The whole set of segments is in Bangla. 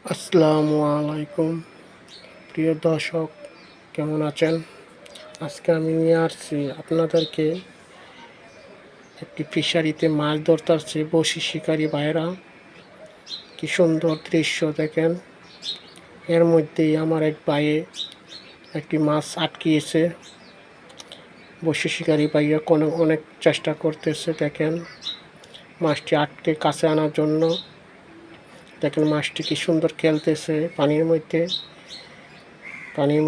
আসসালামু আলাইকুম প্রিয় দর্শক, কেমন আছেন? আজকে আমি নিয়ে আসছি আপনাদেরকে একটি ফিশারিতে মাছ ধরতে আসছে বসি শিকারী ভাইয়েরা। কি সুন্দর দৃশ্য দেখেন। এর মধ্যেই আমার এক ভাইয়ে একটি মাছ আটকিয়েছে। বসি শিকারী ভাইয়া অনেক চেষ্টা করতেছে। দেখেন মাছটি আটকে কাছে আনার জন্য। দেখেন মাছটি কি সুন্দর খেলতেছে পানির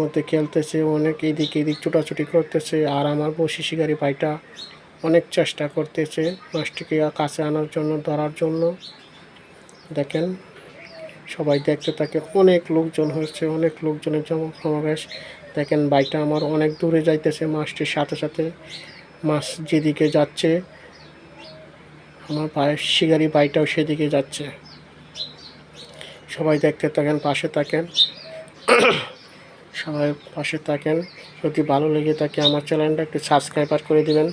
মধ্যে খেলতেছে, অনেক এদিক এদিক ছোটাছুটি করতেছে। আর আমার বসি শিকারী ভাইটা অনেক চেষ্টা করতেছে মাছটিকে কাছে আনার জন্য, ধরার জন্য। দেখেন সবাই দেখতে থাকে, অনেক লোকজন হয়েছে, অনেক লোকজনের সমাবেশ। দেখেন ভাইটা আমার অনেক দূরে যাইতেছে মাছটির সাথে সাথে। মাছ যেদিকে যাচ্ছে আমার ভাইয়ের শিকারী ভাইটাও সেদিকে যাচ্ছে। সবাই দেখতে থাকেন, পাশে থাকেন, সবাই পাশে থাকেন। যদি ভালো লেগে থাকে আমার চ্যানেলটা একটু সাবস্ক্রাইবার করে দেবেন।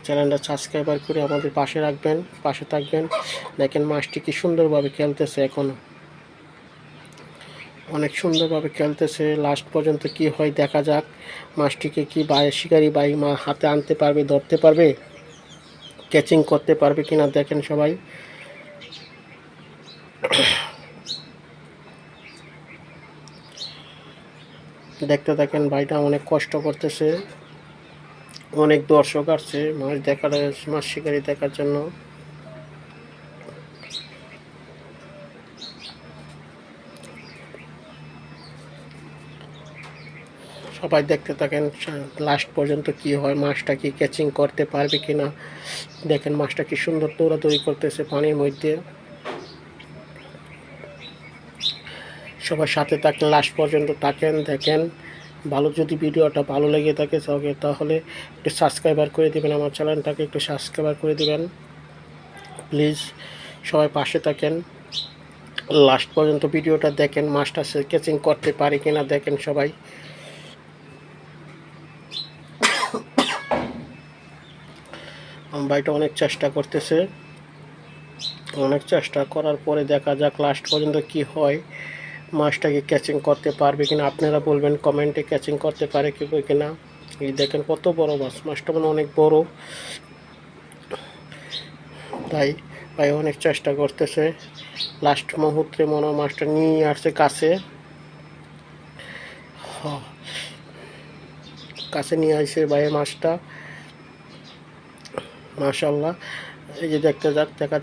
চ্যানেলটা সাবস্ক্রাইবার করে আমাদের পাশে রাখবেন, পাশে থাকবেন। দেখেন মাছটি কি সুন্দরভাবে খেলতেছে, এখনও অনেক সুন্দরভাবে খেলতেছে। লাস্ট পর্যন্ত কি হয় দেখা যাক। মাছটিকে কি শিকারী বাই হাতে আনতে পারবে, ধরতে পারবে, ক্যাচিং করতে পারবে কিনা দেখেন সবাই। দেখতে থাকেন, ভাইটা অনেক কষ্ট করতেছে। অনেক দর্শক আসছে মাছ শিকারি দেখার জন্য। সবাই দেখতে থাকেন লাস্ট পর্যন্ত কি হয়, মাছটা কি ক্যাচিং করতে পারবে কিনা। দেখেন মাছটা কি সুন্দর দৌড়াদৌড়ি করতেছে পানির মধ্যে। সবার সাথে থাকেন, লাস্ট পর্যন্ত থাকেন, দেখেন। যদি ভিডিওটা ভালো লেগে থাকে তাহলে একটু সাবস্ক্রাইবার করে দেবেন, আমার চ্যানেলটাকে একটু সাবস্ক্রাইবার করে দেবেন প্লিজ। সবাই পাশে থাকেন, লাস্ট পর্যন্ত ভিডিওটা দেখেন, মাছটা সে ক্যাচিং করতে পারে কিনা দেখেন সবাই। ভাইটা অনেক চেষ্টা করতেছে, অনেক চেষ্টা করার পরে দেখা যাক লাস্ট পর্যন্ত কি হয়। মাছটাকে ক্যাচিং করতে পারবে কিনা আপনারা বলবেন কমেন্টে, ক্যাচিং করতে পারে কিনা। এই দেখেন কত বড় মাছ, মাছটা মানে অনেক বড়। তাই ভাই অনেক চেষ্টা করতেছে, লাস্ট মুহূর্তে মনে মাছটা নিয়ে আসছে কাছে। কাছে নিয়ে আসছে ভাই মাছটা, মাশাআল্লাহ। এই যে দেখা